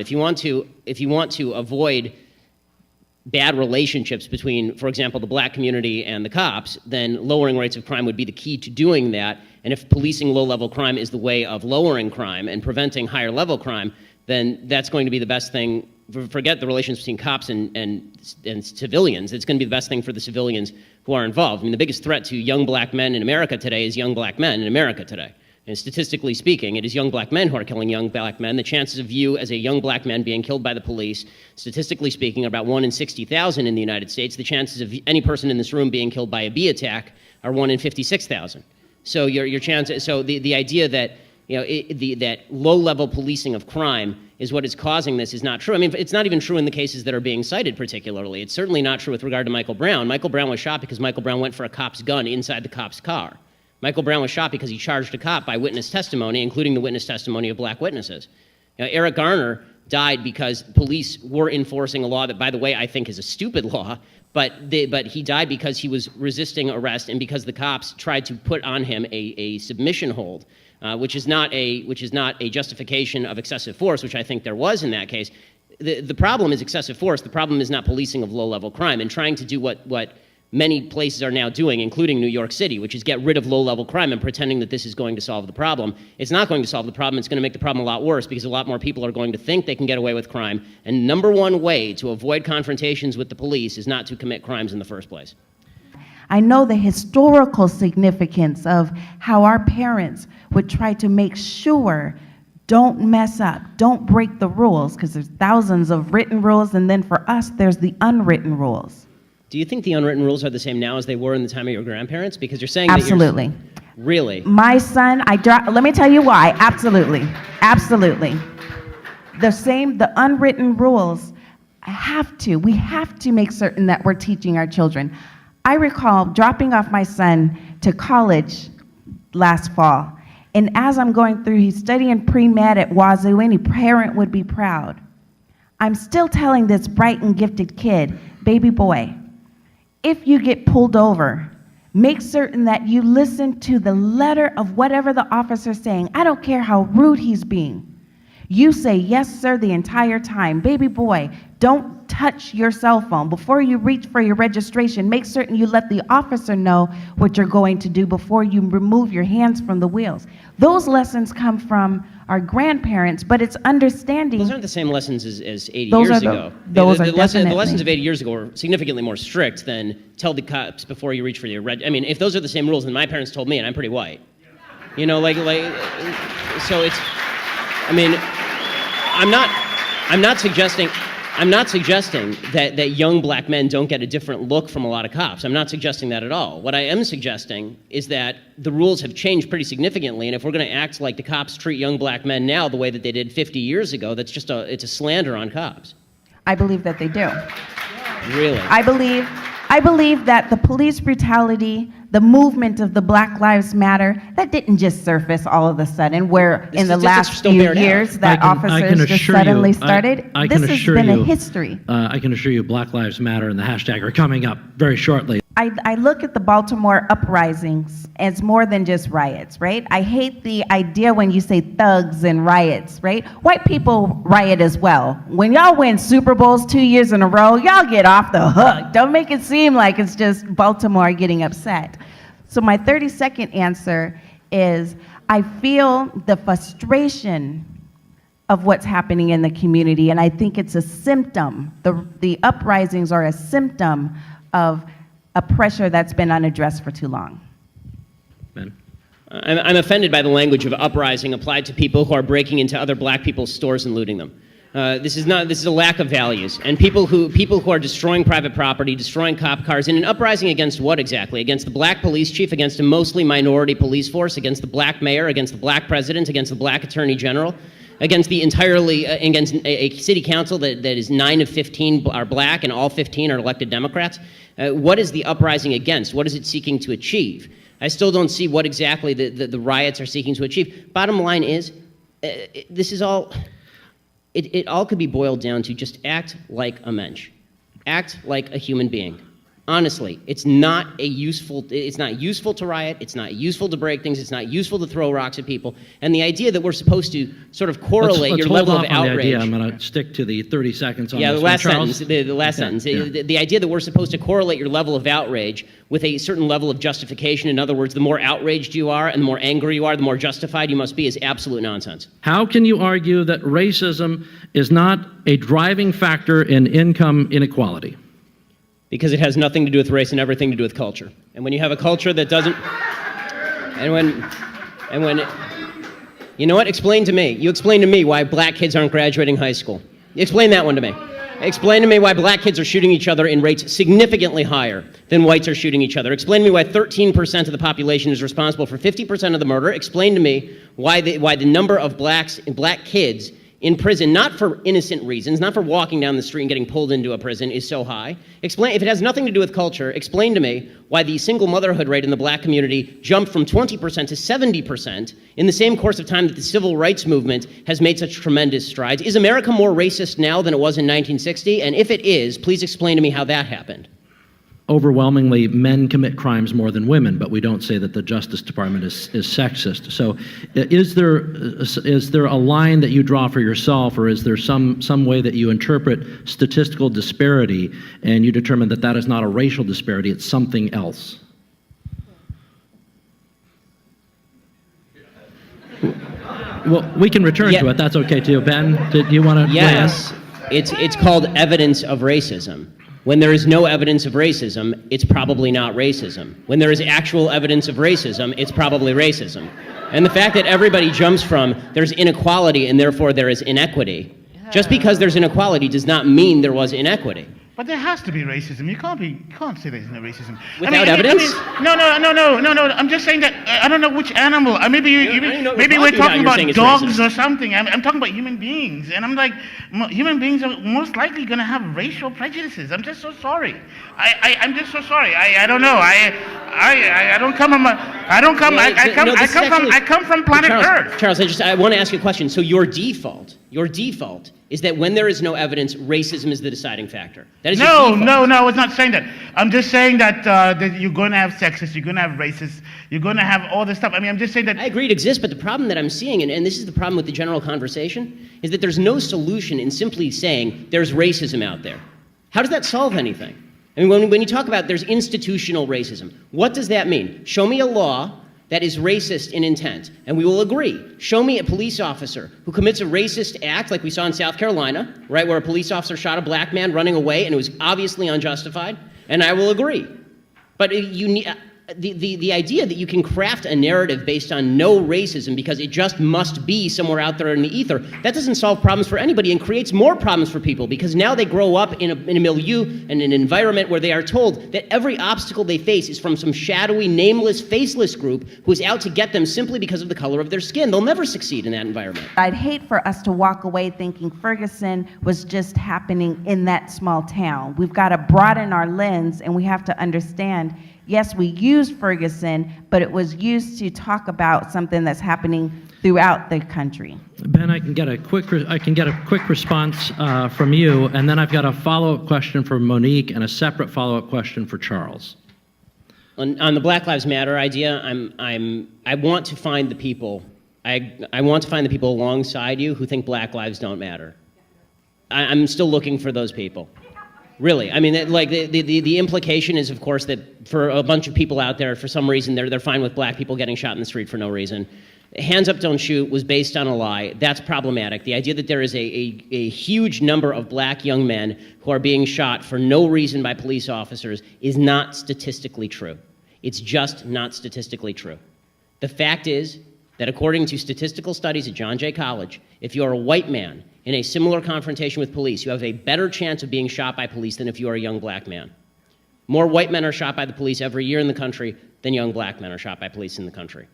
If you want to avoid bad relationships between, for example, the black community and the cops, then lowering rates of crime would be the key to doing that. And if policing low-level crime is the way of lowering crime and preventing higher-level crime, then that's going to be the best thing. Forget the relations between cops and civilians. It's going to be the best thing for the civilians who are involved. I mean, the biggest threat to young black men in America today is young black men in America today. And statistically speaking, it is young black men who are killing young black men. The chances of you as a young black man being killed by the police, statistically speaking, are about 1 in 60,000 in the United States. The chances of any person in this room being killed by a bee attack are 1 in 56,000. So your chances. So the idea that that low-level policing of crime is what is causing this is not true. I mean, it's not even true in the cases that are being cited particularly. It's certainly not true with regard to Michael Brown. Michael Brown was shot because Michael Brown went for a cop's gun inside the cop's car. Michael Brown was shot because he charged a cop by witness testimony, including the witness testimony of black witnesses. Eric Garner died because police were enforcing a law that, by the way, I think is a stupid law, but he died because he was resisting arrest and because the cops tried to put on him a submission hold, which is not a justification of excessive force, which I think there was in that case. The problem is excessive force. The problem is not policing of low-level crime and trying to do what many places are now doing, including New York City, which is get rid of low-level crime and pretending that this is going to solve the problem. It's not going to solve the problem. It's going to make the problem a lot worse because a lot more people are going to think they can get away with crime. And number one way to avoid confrontations with the police is not to commit crimes in the first place. I know the historical significance of how our parents would try to make sure don't mess up, don't break the rules, because there's thousands of written rules, and then for us, there's the unwritten rules. Do you think the unwritten rules are the same now as they were in the time of your grandparents? Because you're saying absolutely. That really? My son, let me tell you why. Absolutely. Absolutely. The unwritten rules, we have to make certain that we're teaching our children. I recall dropping off my son to college last fall. And as I'm going through, he's studying pre-med at Wazoo. Any parent would be proud. I'm still telling this bright and gifted kid, baby boy, if you get pulled over, make certain that you listen to the letter of whatever the officer's saying. I don't care how rude he's being. You say, yes, sir, the entire time. Baby boy, don't touch your cell phone. Before you reach for your registration, make certain you let the officer know what you're going to do before you remove your hands from the wheels. Those lessons come from our grandparents, but it's understanding. Those aren't the same lessons as 80 years ago. The lessons of 80 years ago were significantly more strict than tell the cops before you reach for your I mean, if those are the same rules, then my parents told me, and I'm pretty white. You know, so it's, I mean, I'm not suggesting that young black men don't get a different look from a lot of cops. I'm not suggesting that at all. What I am suggesting is that the rules have changed pretty significantly, and if we're going to act like the cops treat young black men now the way that they did 50 years ago, it's a slander on cops. I believe that they do. Really? I believe that the police brutality, the movement of the Black Lives Matter, that didn't just surface all of a sudden, where in the last few years that officers just suddenly started. This has been a history. I can assure you Black Lives Matter and the hashtag are coming up very shortly. I look at the Baltimore uprisings as more than just riots, right? I hate the idea when you say thugs and riots, right? White people riot as well. When y'all win Super Bowls 2 years in a row, y'all get off the hook. Don't make it seem like it's just Baltimore getting upset. So my 30-second answer is I feel the frustration of what's happening in the community, and I think it's a symptom. The uprisings are a symptom of a pressure that's been unaddressed for too long. Ben? I'm offended by the language of uprising applied to people who are breaking into other black people's stores and looting them. This is a lack of values. And people who are destroying private property, destroying cop cars, in an uprising against what exactly? Against the black police chief, against a mostly minority police force, against the black mayor, against the black president, against the black attorney general, against against a city council that is 9 of 15 are black and all 15 are elected Democrats. What is the uprising against? What is it seeking to achieve? I still don't see what exactly the riots are seeking to achieve. Bottom line is, this is all, it all could be boiled down to just act like a mensch. Act like a human being. Honestly, it's not useful to riot, it's not useful to break things, it's not useful to throw rocks at people. And the idea that we're supposed to sort of correlate your level of outrage. I'm going to stick to the 30 seconds on the this last one, Charles. sentence. The last sentence. Yeah. The idea that we're supposed to correlate your level of outrage with a certain level of justification. In other words, the more outraged you are and the more angry you are, the more justified you must be, is absolute nonsense. How can you argue that racism is not a driving factor in income inequality? Because it has nothing to do with race and everything to do with culture. And when you have a culture that doesn't, you know what? Explain to me. You explain to me why black kids aren't graduating high school. Explain that one to me. Explain to me why black kids are shooting each other in rates significantly higher than whites are shooting each other. Explain to me why 13% of the population is responsible for 50% of the murder. Explain to me why the number of black kids in prison, not for innocent reasons, not for walking down the street and getting pulled into a prison, is so high. Explain, if it has nothing to do with culture, explain to me why the single motherhood rate in the black community jumped from 20% to 70% in the same course of time that the civil rights movement has made such tremendous strides. Is America more racist now than it was in 1960? And if it is, please explain to me how that happened. Overwhelmingly, men commit crimes more than women, but we don't say that the Justice Department is sexist. So is there a line that you draw for yourself, or is there some way that you interpret statistical disparity and you determine that that is not a racial disparity, it's something else? Well, we can return to it. That's okay too. Ben, did you want to? Yes, it's called evidence of racism. When there is no evidence of racism, it's probably not racism. When there is actual evidence of racism, it's probably racism. And the fact that everybody jumps from there's inequality and therefore there is inequity, just because there's inequality does not mean there was inequity. But there has to be racism. You can't say there's no racism. Without evidence? No. I'm just saying that I don't know which animal. Maybe we're talking about dogs or something. I'm talking about human beings, and I'm like, human beings are most likely going to have racial prejudices. I'm just so sorry. I'm just so sorry. I don't know. I don't come from. I come from planet Earth. Charles, I want to ask you a question. So your default is that when there is no evidence, racism is the deciding factor. That is No, I was not saying that. I'm just saying that you're going to have sexists, you're going to have racists, you're going to have all this stuff. I mean, I'm just saying that. I agree it exists, but the problem that I'm seeing, and this is the problem with the general conversation, is that there's no solution in simply saying there's racism out there. How does that solve anything? I mean, when you talk about there's institutional racism, what does that mean? Show me a law that is racist in intent, and we will agree. Show me a police officer who commits a racist act, like we saw in South Carolina, right, where a police officer shot a black man running away, and it was obviously unjustified, and I will agree. But you need, the idea that you can craft a narrative based on no racism because it just must be somewhere out there in the ether, that doesn't solve problems for anybody and creates more problems for people, because now they grow up in a milieu and an environment where they are told that every obstacle they face is from some shadowy, nameless, faceless group who is out to get them simply because of the color of their skin. They'll never succeed in that environment. I'd hate for us to walk away thinking Ferguson was just happening in that small town. We've got to broaden our lens, and we have to understand, yes, we used Ferguson, but it was used to talk about something that's happening throughout the country. Ben, I can get a quick response from you, and then I've got a follow-up question for Monique and a separate follow-up question for Charles. On the Black Lives Matter idea, I want to find the people. I want to find the people alongside you who think Black lives don't matter. I'm still looking for those people. Really, I mean, like the implication is, of course, that for a bunch of people out there, for some reason, they're fine with black people getting shot in the street for no reason. Hands up, don't shoot was based on a lie. That's problematic. The idea that there is a huge number of black young men who are being shot for no reason by police officers is not statistically true. It's just not statistically true. The fact is that according to statistical studies at John Jay College, if you are a white man in a similar confrontation with police, you have a better chance of being shot by police than if you are a young black man. More white men are shot by the police every year in the country than young black men are shot by police in the country.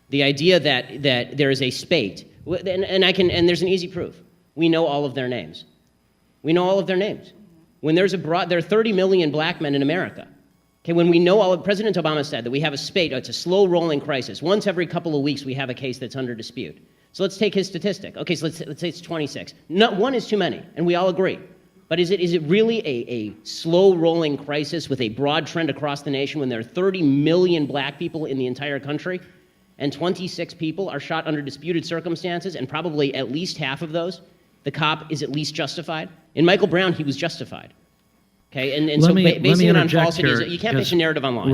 The idea that there is a spate, and there's an easy proof. We know all of their names. We know all of their names. When there are 30 million black men in America. Okay, when we know President Obama said that we have a spate, it's a slow rolling crisis. Once every couple of weeks we have a case that's under dispute. So let's take his statistic. Okay, so let's say it's 26. Not one is too many, and we all agree. But is it really a slow-rolling crisis with a broad trend across the nation when there are 30 million black people in the entire country, and 26 people are shot under disputed circumstances, and probably at least half of those, the cop is at least justified? In Michael Brown, he was justified. Okay, and so basing it on falsities, you can't base a narrative online.